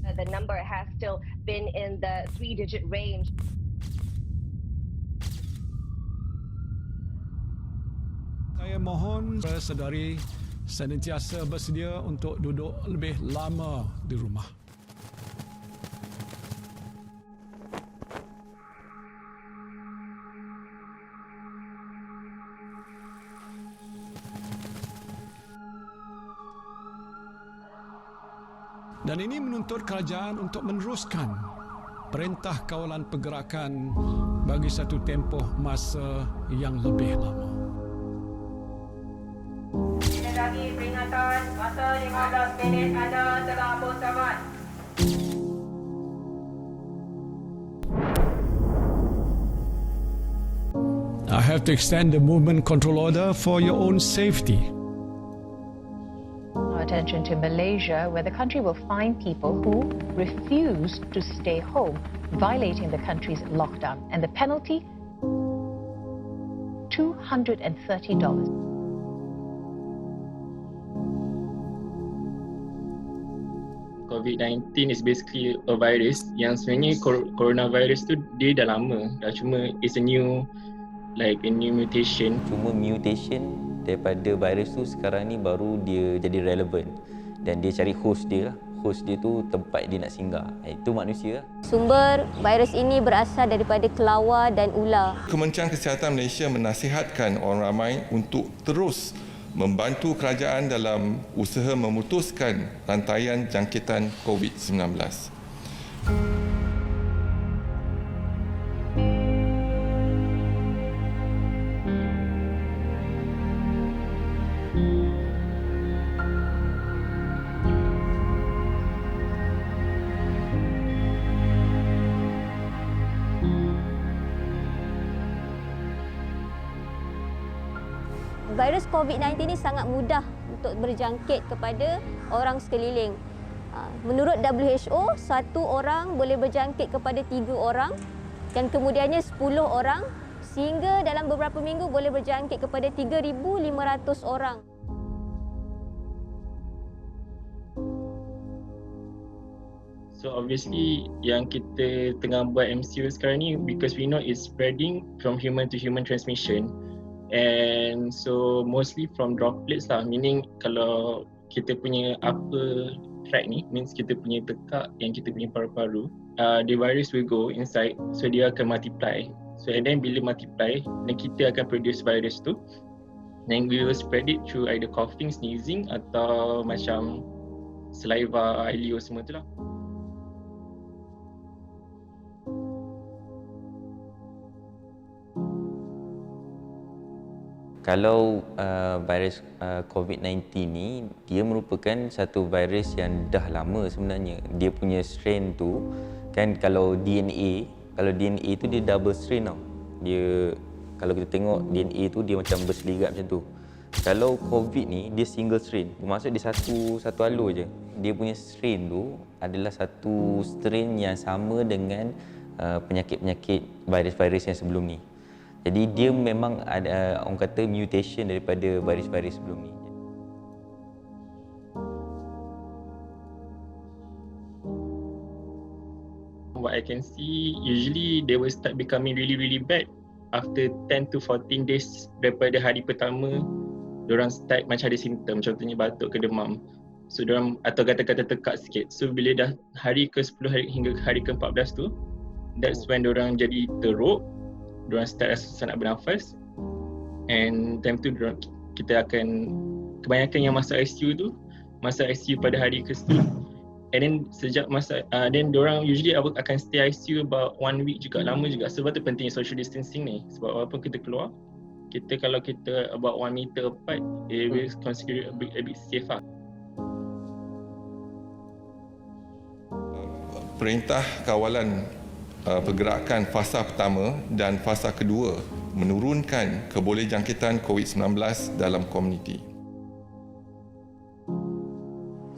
The number has still been in the three-digit range. Saya mohon saudari senantiasa bersedia untuk duduk lebih lama di rumah. Dan ini menuntut kerajaan untuk meneruskan perintah kawalan pergerakan bagi satu tempoh masa yang lebih lama. Ini lagi peringatan, masa 15 minit anda telah pun tamat. I have to extend the movement control order for your own safety. Attention to Malaysia, where the country will fine people who refuse to stay home, violating the country's lockdown. And the penalty, $230. COVID-19 is basically a virus yang sebenarnya coronavirus tu dia dah lama, dah cuma it's a new mutation. Cuma mutation daripada virus tu sekarang ni baru dia jadi relevan dan dia cari host dia tu tempat dia nak singgah, itu manusia. Sumber virus ini berasal daripada kelawar dan ular. Kementerian Kesihatan Malaysia menasihatkan orang ramai untuk terus membantu kerajaan dalam usaha memutuskan rantaian jangkitan COVID-19. Virus COVID-19 ini sangat mudah untuk berjangkit kepada orang sekeliling. Menurut WHO, satu orang boleh berjangkit kepada 3 orang dan kemudiannya 10 orang sehingga dalam beberapa minggu boleh berjangkit kepada 3,500 orang. So obviously yang kita tengah buat MCO sekarang ni because we know it's spreading from human to human transmission. And so mostly from droplets lah, meaning kalau kita punya upper tract ni, means kita punya tekak yang kita punya paru-paru, the virus will go inside, so dia akan multiply. So and then bila multiply, then kita akan produce virus tu, then we will spread it through either coughing, sneezing atau macam saliva, ilio semua tu lah. Kalau virus COVID-19 ni, dia merupakan satu virus yang dah lama sebenarnya. Dia punya strain tu, kan kalau DNA tu dia double strain tau. Dia, kalau kita tengok DNA tu dia macam berseligat macam tu. Kalau COVID ni, dia single strain. Bermaksud dia satu alur je. Dia punya strain tu adalah satu strain yang sama dengan penyakit-penyakit virus-virus yang sebelum ni. Jadi dia memang ada, orang kata, mutation daripada virus-virus sebelum ni. What I can see, usually they will start becoming really, really bad after 10 to 14 days daripada hari pertama. Diorang start macam ada simptom, contohnya batuk ke demam. So diorang, atau kata-kata tekak sikit. So bila dah hari ke-10 hingga hari ke-14 tu, that's when diorang jadi teruk. Diorang start rasa susah nak bernafas, and time tu kita akan, kebanyakan yang masuk ICU pada hari ke-10, and then sejak then diorang usually akan stay ICU about 1 week juga, lama juga. Sebab tu pentingnya social distancing ni, sebab walaupun kita keluar, kalau kita about 1 meter apart, it will consider a bit safe lah. Perintah kawalan pergerakan fasa pertama dan fasa kedua menurunkan kebolehjangkitan COVID-19 dalam komuniti.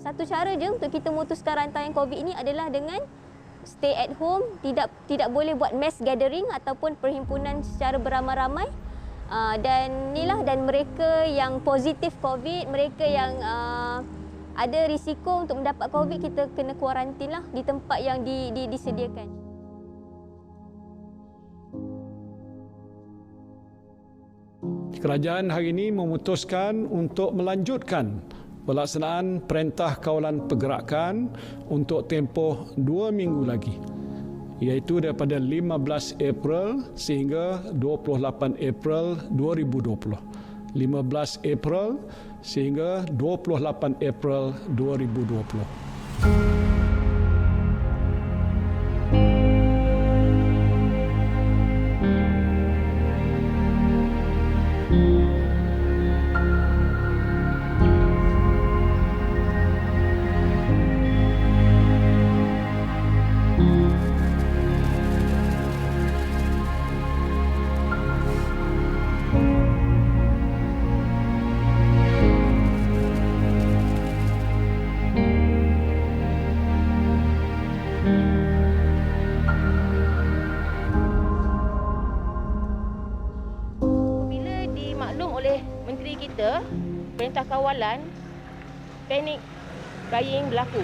Satu cara je untuk kita memutuskan rantaian COVID ini adalah dengan stay at home, tidak boleh buat mass gathering ataupun perhimpunan secara beramai-ramai. Dan mereka yang positif COVID, mereka yang ada risiko untuk mendapat COVID, kita kena kuarantin lah di tempat yang disediakan. Kerajaan hari ini memutuskan untuk melanjutkan pelaksanaan Perintah Kawalan Pergerakan untuk tempoh 2 minggu lagi, iaitu daripada 15 April sehingga 28 April 2020. 15 April sehingga 28 April 2020. Perintah kawalan, panik buying berlaku.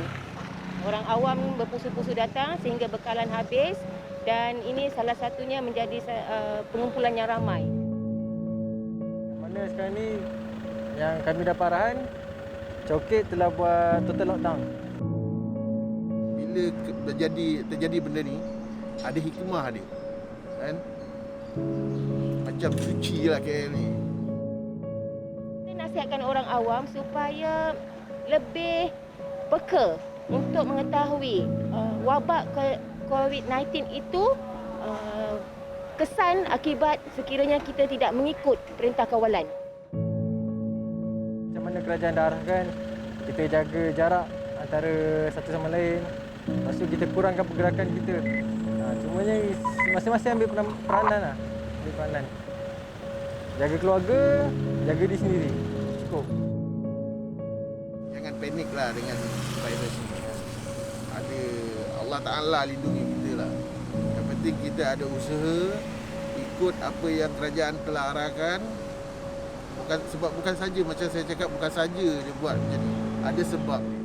Orang awam berpusu-pusu datang sehingga bekalan habis dan ini salah satunya menjadi pengumpulan yang ramai. Mana sekarang ni yang kami dapat arahan, Coket telah buat total lockdown. Bila terjadi benda ni, ada hikmah dia. Kan? Macam suci lah KL ni. Nasihatkan orang awam supaya lebih peka untuk mengetahui wabak COVID-19 itu kesan akibat sekiranya kita tidak mengikut perintah kawalan. Macam mana kerajaan dah arahkan, kita jaga jarak antara satu sama lain. Lepas tu kita kurangkan pergerakan kita. Semuanya masing-masing ambil peranan lah. Ambil peranan. Jaga keluarga, jaga diri sendiri. Jangan panik lah dengan virus ni. Ada Allah Ta'ala lindungi kita lah. Yang penting kita ada usaha, ikut apa yang kerajaan telah arahkan. Bukan saja macam saya cakap, bukan saja dia buat macam ni. Ada sebab dia.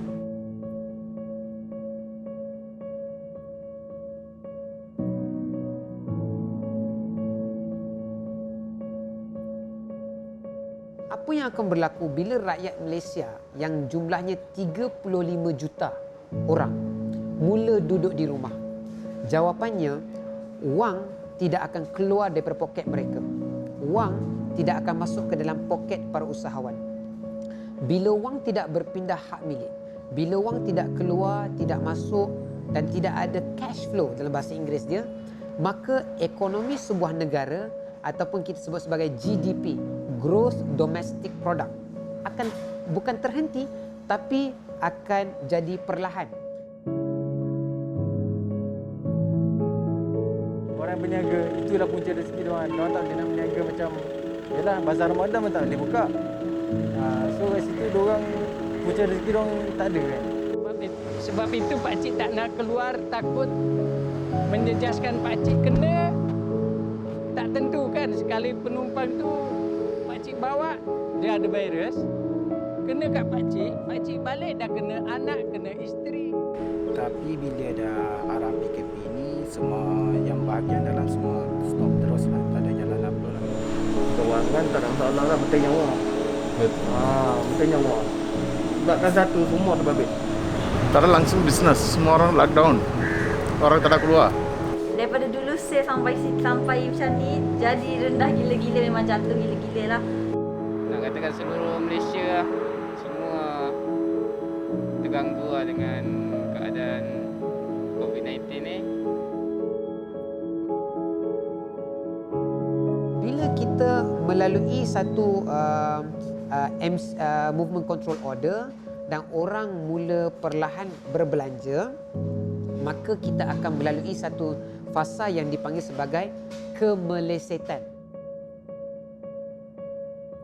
Apa yang akan berlaku bila rakyat Malaysia yang jumlahnya 35 juta orang mula duduk di rumah? Jawapannya, wang tidak akan keluar daripada poket mereka. Wang tidak akan masuk ke dalam poket para usahawan. Bila wang tidak berpindah hak milik, bila wang tidak keluar, tidak masuk dan tidak ada cash flow dalam bahasa Inggeris dia, maka ekonomi sebuah negara ataupun kita sebut sebagai GDP, Gross Domestic Product, akan bukan terhenti tapi akan jadi perlahan. Orang berniaga, itulah punca rezeki diorang. Diorang tak boleh nak berniaga macam, yalah, bazar Ramadan pun tak boleh buka. So kat situ diorang, punca rezeki diorang tak ada kan. Sebab itu pakcik tak nak keluar, takut menjejaskan pakcik kena. Tak tentu kan, sekali penumpang tu pakcik bawa, dia ada virus, kena kat pakcik balik dah kena anak, kena isteri. Tapi bila dah arah PKP ni, semua yang bahagian dalam semua stop terus lah, tak ada jalan apa lah. Kewangan tak ada masalah lah, penting nyawa. Penting nyawa. Sebabkan satu, semua terbabit. Tak ada langsung bisnes, semua orang lockdown. Orang tak ada keluar. Daripada dulu sale sampai macam ni, jadi rendah gila-gila, memang jatuh gila-gila lah. Nak katakan seluruh Malaysia lah, semua terganggu lah dengan keadaan COVID-19 ni. Bila kita melalui satu movement control order dan orang mula perlahan berbelanja, maka kita akan melalui satu fasa yang dipanggil sebagai kemelesetan.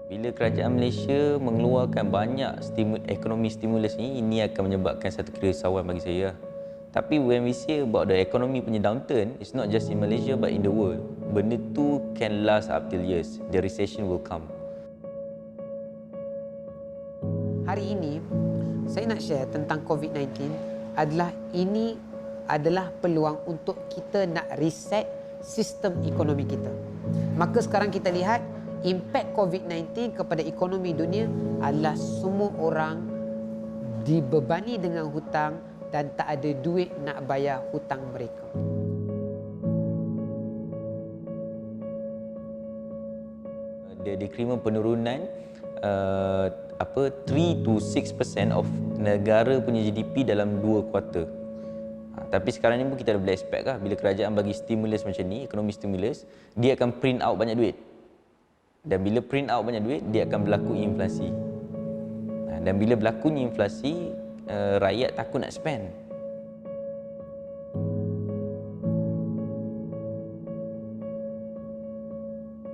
Bila kerajaan Malaysia mengeluarkan banyak ekonomi stimulus ni, ini akan menyebabkan satu kerisauan bagi saya. Tapi when we say about the economy punya downturn, it's not just in Malaysia but in the world. Benda tu can last up till years. The recession will come. Hari ini, saya nak share tentang COVID-19 adalah ini adalah peluang untuk kita nak reset sistem ekonomi kita. Maka sekarang kita lihat impak COVID-19 kepada ekonomi dunia adalah semua orang dibebani dengan hutang dan tak ada duit nak bayar hutang mereka. Dia dikira penurunan 3 to 6% of negara punya GDP dalam 2 kuarter. Tapi sekarang ni pun kita dah boleh expect lah, bila kerajaan bagi stimulus macam ni, ekonomi stimulus, dia akan print out banyak duit. Dan bila print out banyak duit, dia akan berlaku inflasi. Dan bila berlakunya inflasi, rakyat takut nak spend.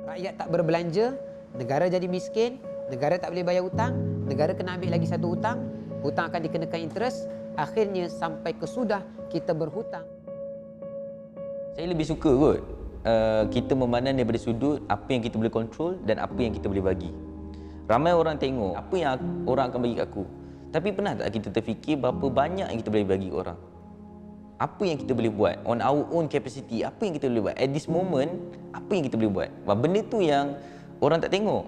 Rakyat tak berbelanja, negara jadi miskin, negara tak boleh bayar hutang, negara kena ambil lagi satu hutang, hutang akan dikenakan interest, akhirnya sampai ke sudah kita berhutang. Saya lebih suka kot kita memandang daripada sudut apa yang kita boleh kontrol dan apa yang kita boleh bagi. Ramai orang tengok apa yang orang akan bagi kat aku. Tapi pernah tak kita terfikir berapa banyak yang kita boleh bagi orang? Apa yang kita boleh buat on our own capacity? Apa yang kita boleh buat at this moment? Apa yang kita boleh buat? Benda tu yang orang tak tengok.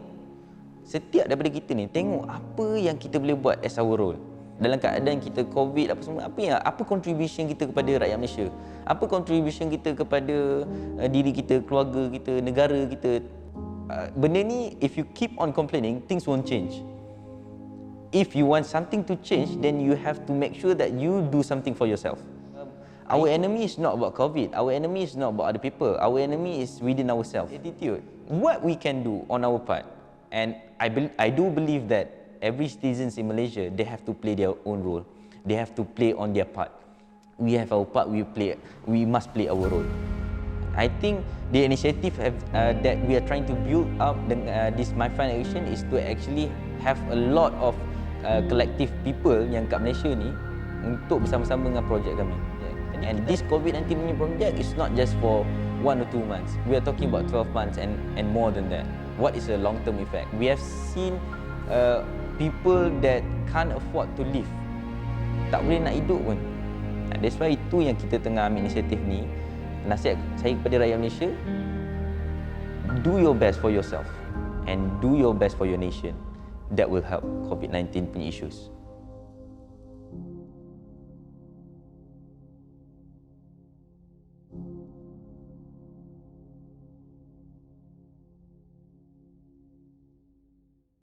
Setiap daripada kita ni tengok apa yang kita boleh buat as our role. Dalam keadaan kita COVID apa semua, apa contribution kita kepada rakyat Malaysia? Apa contribution kita kepada diri kita, keluarga kita, negara kita? Benda ni if you keep on complaining, things won't change. If you want something to change, then you have to make sure that you do something for yourself. Our enemy is not about COVID. Our enemy is not about other people. Our enemy is within ourselves. Attitude. What we can do on our part, and I do believe that every citizens in Malaysia, they have to play their own role. They have to play on their part. We have our part, we must play our role. I think the initiative that we are trying to build up this My Fund Action is to actually have a lot of collective people yang kat Malaysia ni untuk bersama-sama dengan projek kami. And this COVID-19 punya project is not just for 1 or 2 months. We are talking about 12 months and more than that. What is the long-term effect? We have seen people that can't afford to live, tak boleh nak hidup pun. That's why itu yang kita tengah ambil inisiatif ni. Nasihat saya kepada rakyat Malaysia, do your best for yourself and do your best for your nation. That will help COVID-19 punya issues.